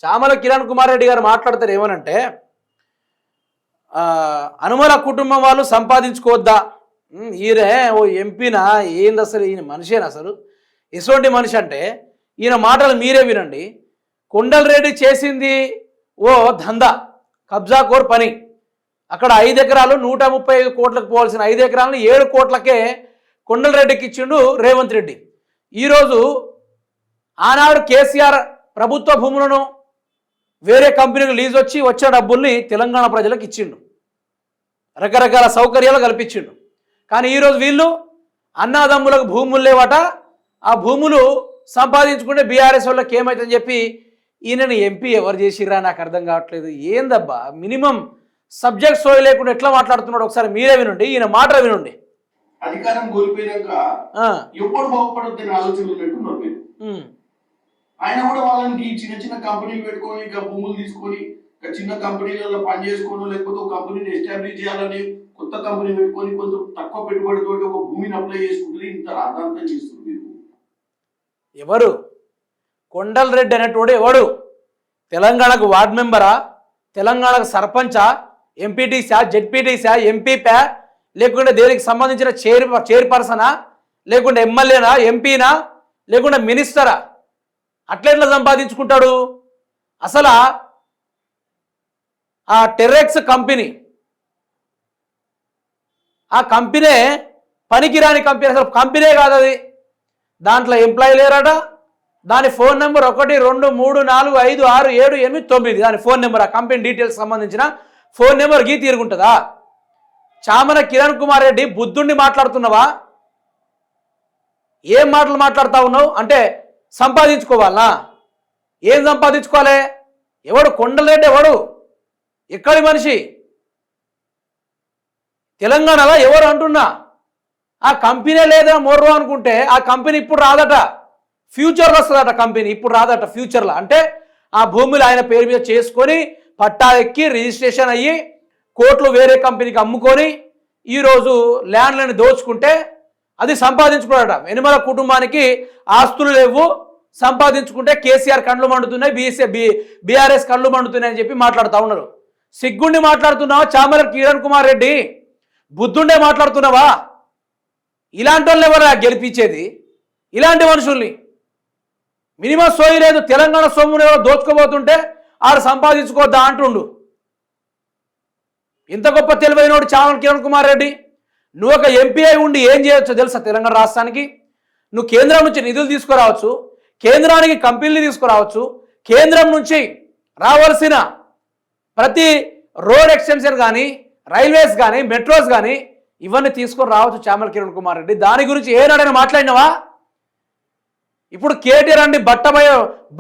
చామల కిరణ్ కుమార్ రెడ్డి గారు మాట్లాడతారు ఏమనంటే అనుమల కుటుంబం వాళ్ళు సంపాదించుకోవద్దా, ఈయన ఓ ఎంపీనా ఏంది అసలు, ఈయన మనిషేనా అసలు, ఎటువంటి మనిషి అంటే ఈయన మాటలు మీరే వినండి. కొండలరెడ్డి చేసింది ఓ దందా, కబ్జాకోర్ పని. అక్కడ 5 ఎకరాలు 135 కోట్లకు పోవాల్సిన 5 ఎకరాలను 7 కోట్లకే కొండలరెడ్డికి ఇచ్చిండు రేవంత్ రెడ్డి. ఈరోజు ఆనాడు కేసీఆర్ ప్రభుత్వ భూములను వేరే కంపెనీకి లీజ్ వచ్చిన డబ్బుల్ని తెలంగాణ ప్రజలకు ఇచ్చిండు, రకరకాల సౌకర్యాలు కల్పించిండు. కానీ ఈరోజు వీళ్ళు అన్నాదమ్ములకు భూములు లేవట, ఆ భూములు సంపాదించుకుంటే బీఆర్ఎస్ వాళ్ళకి ఏమవుతుందని చెప్పి ఈయనని ఎంపీ ఎవరు చేసిర్రా నాకు అర్థం కావట్లేదు. ఏందబ్బా, మినిమం సబ్జెక్ట్ సోయి లేకుండా ఎట్లా మాట్లాడుతున్నాడు ఒకసారి మీరే వినండి, ఈయన మాటలు వినండి. అధికారం కోల్పోయాక ఎప్పుడు బాగుపడొద్దని ఆలోచనలు ఉన్నట్టున్నారు మీరు. ఆయన కూడా వాళ్ళకి చిన్న చిన్న కంపెనీలు పెట్టుకొని ఇంకా భూములు తీసుకొని చిన్న కంపెనీలలో పని చేసుకోను, లేకపోతే ఒక కంపెనీని ఎస్టాబ్లిష్ చేయాలని కొత్త కంపెనీ పెట్టుకొని కొంచెం తక్కువ పెట్టుబడితో ఒక భూమిని అప్లై చేసుకుంటుంది. ఇంత రాద్ధాంతం చేస్తుంది మీరు. ఎవరు కొండలరెడ్డి అనేటోడు ఎవడు? తెలంగాణకు వార్డ్ మెంబరా, తెలంగాణకు సర్పంచా, ఎంపీటీసా, జెడ్పీటీసా, ఎంపీపా, లేకుంటే దేనికి సంబంధించిన చైర్పర్సనా, లేకుంటే ఎమ్మెల్యేనా, ఎంపీనా, లేకుంటే మినిస్టరా? అట్లెట్లా సంపాదించుకుంటాడు? అసలు ఆ టెర్రెక్స్ కంపెనీ, ఆ కంపెనీ పనికిరాని కంపెనీ, అసలు కంపెనీ కాదు అది. దాంట్లో ఎంప్లాయీ లేరట. దాని ఫోన్ నెంబర్ 1 2 3 4 5 6 7 8 9 దాని ఫోన్ నెంబర్, ఆ కంపెనీ డీటెయిల్స్ సంబంధించిన ఫోన్ నెంబర్ గీ తీరుగుంటుందా? చామల కిరణ్ కుమార్ రెడ్డి బుద్ధుండి మాట్లాడుతున్నావా? ఏం మాటలు మాట్లాడుతూ ఉన్నావు? అంటే సంపాదించుకోవాలనా? ఏం సంపాదించుకోవాలి? ఎవడు కొండలరెడ్డి? ఎవడు? ఎక్కడి మనిషి? తెలంగాణలో ఎవరు అంటున్నా? ఆ కంపెనీ లేదా మొర్రో అనుకుంటే ఆ కంపెనీ ఇప్పుడు రాదట, ఫ్యూచర్లో వస్తుందట కంపెనీ, ఇప్పుడు రాదట ఫ్యూచర్లో. అంటే ఆ భూములు ఆయన పేరు మీద చేసుకొని పట్టా ఎక్కి రిజిస్ట్రేషన్ అయ్యి కోట్లు వేరే కంపెనీకి అమ్ముకొని ఈరోజు ల్యాండ్లను దోచుకుంటే అది సంపాదించుకున్నాడట. వెనుమల కుటుంబానికి ఆస్తులు లేవు, సంపాదించుకుంటే కేసీఆర్ కళ్ళు మండుతున్నాయి, బీఆర్ఎస్ కళ్ళు మండుతున్నాయి అని చెప్పి మాట్లాడుతూ ఉన్నారు. సిగ్గుండి మాట్లాడుతున్నావా చామల కిరణ్ కుమార్ రెడ్డి? బుద్ధుండే మాట్లాడుతున్నావా? ఇలాంటి వాళ్ళని ఎవరు గెలిపించేది? ఇలాంటి మనుషుల్ని మినిమం సోయి లేదు. తెలంగాణ సొమ్మును ఎవరో దోచుకోబోతుంటే ఆడు సంపాదించుకోవద్దా అంటుండు. ఇంత గొప్ప తెలివైనోడు చామల కిరణ్ కుమార్ రెడ్డి. నువ్వు ఒక ఎంపీ అయి ఉండి ఏం చేయొచ్చో తెలుసా? తెలంగాణ రాష్ట్రానికి నువ్వు కేంద్రం నుంచి నిధులు తీసుకురావచ్చు, కేంద్రానికి కంపెనీలు తీసుకురావచ్చు, కేంద్రం నుంచి రావాల్సిన ప్రతి రోడ్ ఎక్స్టెన్షన్ కానీ, రైల్వేస్ కానీ, మెట్రోస్ కానీ ఇవన్నీ తీసుకొని రావచ్చు చామల కిరణ్ కుమార్ రెడ్డి. దాని గురించి ఏనాడైనా మాట్లాడినావా? ఇప్పుడు కేటీఆర్ అండి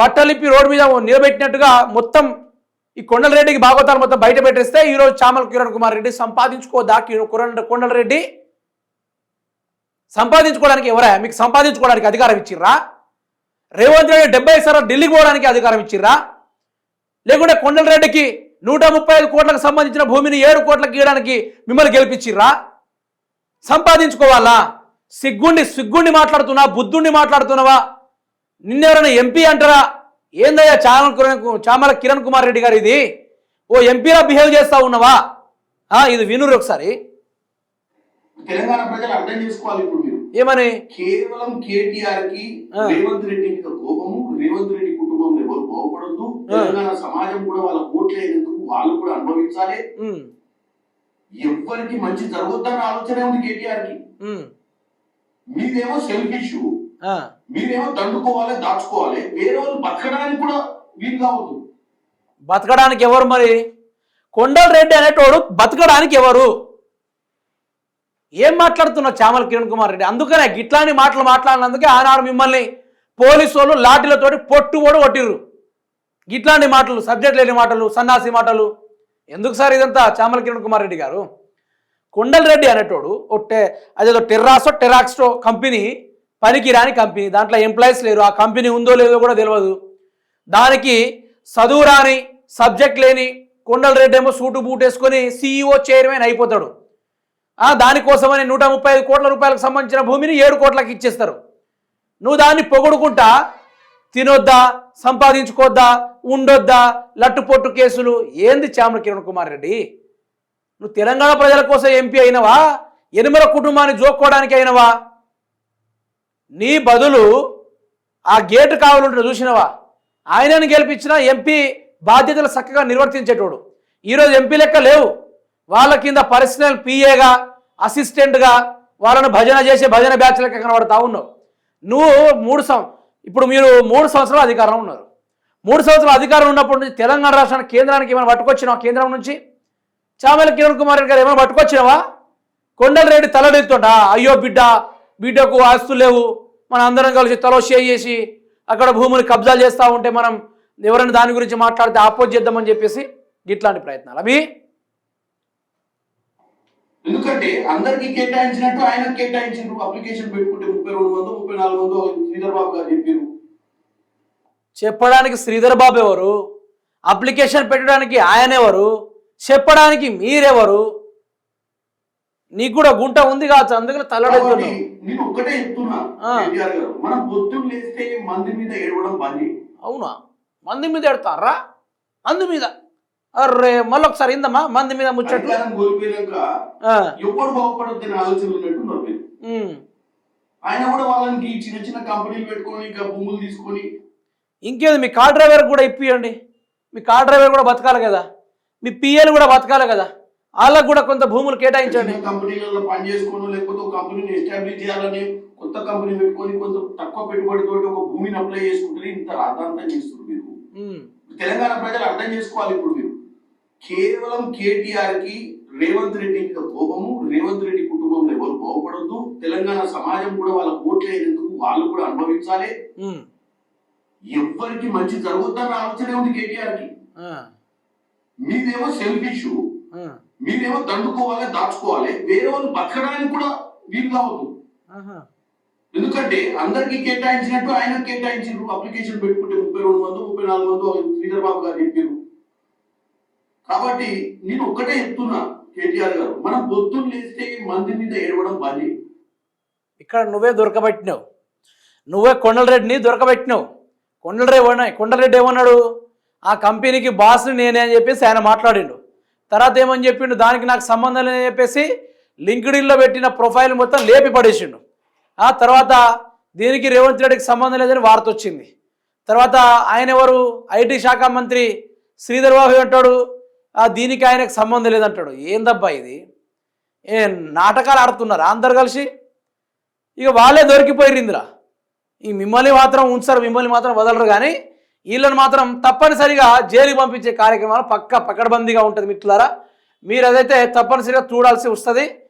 బట్టలిప్పి రోడ్డు మీద నిలబెట్టినట్టుగా మొత్తం ఈ కొండలరెడ్డికి భాగవతాలు మొత్తం బయట పెట్టేస్తే ఈరోజు చామల కిరణ్ కుమార్ రెడ్డి సంపాదించుకోదా? కొండలరెడ్డి సంపాదించుకోవడానికి ఎవరా? మీకు సంపాదించుకోవడానికి అధికారం ఇచ్చిర్రా? రేవంత్ రెడ్డి 70 సార్లు ఢిల్లీకి పోవడానికి అధికారం ఇచ్చిర్రా? లేకుంటే కొండలరెడ్డికి 135 కోట్లకు సంబంధించిన భూమిని 7 కోట్లకు ఇవ్వడానికి మిమ్మల్ని గెలిపించిర్రా? సంపాదించుకోవాలా? సిగ్గుండి మాట్లాడుతున్నా, బుద్ధుండి మాట్లాడుతున్నావా? నిన్నెవరైనా ఎంపీ అంటారా? ఏందయ్యా చామల కిరణ్ కుమార్ రెడ్డి గారు, ఇది ఓ ఎంపీలా బిహేవ్ చేస్తా ఉన్నావా? ఇది వినురు ఒకసారి. తెలంగాణ ప్రజలు అర్థం చేసుకోవాలి. ఇప్పుడు మీరు ఏమని కేవలం కేటీఆర్ కి రేవంత్ రెడ్డి మీద కోపము, రేవంత్ రెడ్డి కుటుంబంలో ఎవరు బాగుపడద్దు, తెలంగాణ సమాజం కూడా వాళ్ళ ఓట్లేందుకు వాళ్ళు కూడా అనుభవించాలి, ఎవరికి మంచి జరగొద్దన్న ఆలోచనే ఉంది కేటీఆర్ కి. మీదేమో సెల్ఫిష్, మీరేమో దండుకోవాలి, దాచుకోవాలి, వేరే వాళ్ళు బతకడానికి కూడా వీలు కావద్దు. బతకడానికి ఎవరు మరి? కొండలరెడ్డి అనేటోడు బతకడానికి ఎవరు? ఏం మాట్లాడుతున్నావు చామల కిరణ్ కుమార్ రెడ్డి? అందుకనే గిట్లాంటి మాటలు మాట్లాడినందుకే ఆనాడు మిమ్మల్ని పోలీసు వాళ్ళు లాఠీలతోటి పొట్టు కొట్టిర్రు. గిట్లాంటి మాటలు, సబ్జెక్ట్ లేని మాటలు, సన్నాసి మాటలు ఎందుకు సార్ ఇదంతా? చామల కిరణ్ కుమార్ రెడ్డి గారు, కొండలరెడ్డి అనేటోడు అదేదో టెరాక్స్టో కంపెనీ, పనికి రాని కంపెనీ, దాంట్లో ఎంప్లాయీస్ లేరు, ఆ కంపెనీ ఉందో లేదో కూడా తెలియదు. దానికి చదువు రాని, సబ్జెక్ట్ లేని కొండలరెడ్డి ఏమో సూటు బూట్ వేసుకొని CEO చైర్మన్ అయిపోతాడు. దానికోసమని 135 కోట్ల రూపాయలకు సంబంధించిన భూమిని 7 కోట్లకు ఇచ్చేస్తారు. నువ్వు దాన్ని పొగుడుకుంటా తినొద్దా, సంపాదించుకోవద్దా, ఉండొద్దా, లట్టుపొట్టు కేసులు ఏంది చామల కిరణ్ కుమార్ రెడ్డి? నువ్వు తెలంగాణ ప్రజల కోసం ఎంపీ అయినవా, ఎనిమల కుటుంబాన్ని జోక్కోవడానికి అయినవా? నీ బదులు ఆ గేటు కావాలంటే చూసినవా? ఆయనను గెలిపించిన ఎంపీ బాధ్యతలు చక్కగా నిర్వర్తించేటోడు. ఈరోజు ఎంపీ లెక్క లేవు. వాళ్ళ కింద పర్సనల్ పిఏగా, అసిస్టెంట్గా వాళ్ళను భజన చేసే భజన బ్యాచ్ లెక్క కనబడతా ఉన్నావు. నువ్వు ఇప్పుడు మీరు 3 సంవత్సరాలు అధికారం ఉన్నారు. 3 సంవత్సరాలు అధికారం ఉన్నప్పటి నుంచి తెలంగాణ రాష్ట్రానికి కేంద్రానికి ఏమైనా పట్టుకొచ్చినావా? కేంద్రం నుంచి చామల కిరణ్ కుమార్ రెడ్డి గారు ఏమైనా పట్టుకొచ్చినావా? కొండలరెడ్డి తలడెత్తుంటా, అయ్యో బిడ్డకు ఆస్తులు లేవు, మనం అందరం కలిసి తలో చేసి అక్కడ భూములు కబ్జాలు చేస్తూ ఉంటే మనం ఎవరైనా దాని గురించి మాట్లాడితే ఆపోజ్ చేద్దామని చెప్పేసి ఇట్లాంటి ప్రయత్నాలు అవి. ఎందుకంటే అందరికి కేటాయించినట్టు ఆయన కేటాయించారు. అప్లికేషన్ పెట్టుకుంటే 32 మందో 34 మందో శ్రీధర్ బాబు గారు చెప్పారు. చెప్పడానికి శ్రీధర్ బాబు ఎవరు? అప్లికేషన్ పెట్టడానికి ఆయన ఎవరు? చెప్పడానికి మీరెవరు? నీకు కూడా గుంట ఉంది కావచ్చు, అందుకని తల్లడెత్తున్నావు. నేను ఒక్కటే చెప్తున్నా, మనం పొద్దున్న లేస్తే మంది మీద ఏడవడం బంద్. అవునా? మంది మీద ఎడతారా? మంది మీద అర్రే మళ్ళొకసారి ఇందమ్మా మంది మీద ముచ్చట్లు. కోల్పోయాక ఎవరు బాగుపడొద్దని ఆలోచన ఉన్నట్టున్నారు మీరు. ఆయన కూడా వాళ్ళకి చిన్న చిన్న కంపెనీలు పెట్టుకొని ఇంకా భూములు తీసుకొని ఇంకేది మీ కార్ డ్రైవర్ కూడా ఇప్పియండి. మీ కార్ డ్రైవర్ కూడా బతకాలి కదా, మీ పిఎలు కూడా బతకాలి కదా, వాళ్ళకు కూడా కొంత భూములు కేటాయించండి. కంపెనీలలో పని చేసుకోను, లేకపోతే ఒక కంపెనీని ఎస్టాబ్లిష్ చేయాలని కొత్త కంపెనీ పెట్టుకొని కొంచెం తక్కువ పెట్టుబడితో ఒక భూమిని అప్లై చేసుకుంటే ఇంత అర్థాంతం చేస్తున్నారు మీరు. తెలంగాణ ప్రజలు అర్థం చేసుకోవాలి. ఇప్పుడు మీరు కేవలం కేటీఆర్ కి రేవంత్ రెడ్డి మీద కోపము, రేవంత్ రెడ్డి కుటుంబంలో ఎవరు బాగుపడొద్దు, తెలంగాణ సమాజం కూడా వాళ్ళ ఓట్లేనందుకు వాళ్ళు కూడా అనుభవించాలి, ఎవరికి మంచి జరుగుతుందన్న ఆలోచనే ఉంది కేటీఆర్ కి. మీదేమో సెల్ఫిష్, మీరేమో దండుకోవాలి, దాచుకోవాలి, వేరే వాళ్ళు బతకడానికి కూడా వీలు కావద్దు. ఎందుకంటే అందరికి కేటాయించినట్టు ఆయన కేటాయించారు. అప్లికేషన్ పెట్టుకుంటే 32 మందో 34 మందో శ్రీధర్ బాబు గారు చెప్పారు. కాబట్టి నేను ఒక్కటే చెప్తున్నా కేటీఆర్ గారు, మనం పొద్దున్న లేస్తే మంది మీద ఏడవడం బంద్. ఇక్కడ నువ్వే దొరకబెట్టినావు, నువ్వే కొండలరెడ్డిని దొరకబెట్టినావు. కొండలరెడ్డి ఏమన్నాడు? ఆ కంపెనీకి బాస్ని నేనే అని చెప్పేసి ఆయన మాట్లాడిండు. తర్వాత ఏమని చెప్పిండు? దానికి నాకు సంబంధం లేదని చెప్పేసి లింక్డ్ఇన్లో పెట్టిన ప్రొఫైల్ మొత్తం లేపి పడేసిండు. ఆ తర్వాత దీనికి రేవంత్ రెడ్డికి సంబంధం లేదని వార్త వచ్చింది. తర్వాత ఆయన ఎవరు? ఐటీ శాఖ మంత్రి శ్రీధర్ బాబు అంటాడు దీనికి ఆయనకు సంబంధం లేదంటాడు. ఏందబ్బా ఇది? నాటకాలు ఆడుతున్నారు అందరు కలిసి. ఇక వాళ్ళే దొరికిపోయారు ఇందులో. ఈ మిమ్మల్ని మాత్రం ఉంచారు, మిమ్మల్ని మాత్రం వదలరు, కానీ వీళ్ళని మాత్రం తప్పనిసరిగా జైలుకి పంపించే కార్యక్రమాలు పక్కడబందీగా ఉంటుంది. మిత్రులారా, మీరు అదైతే తప్పనిసరిగా చూడాల్సి వస్తుంది.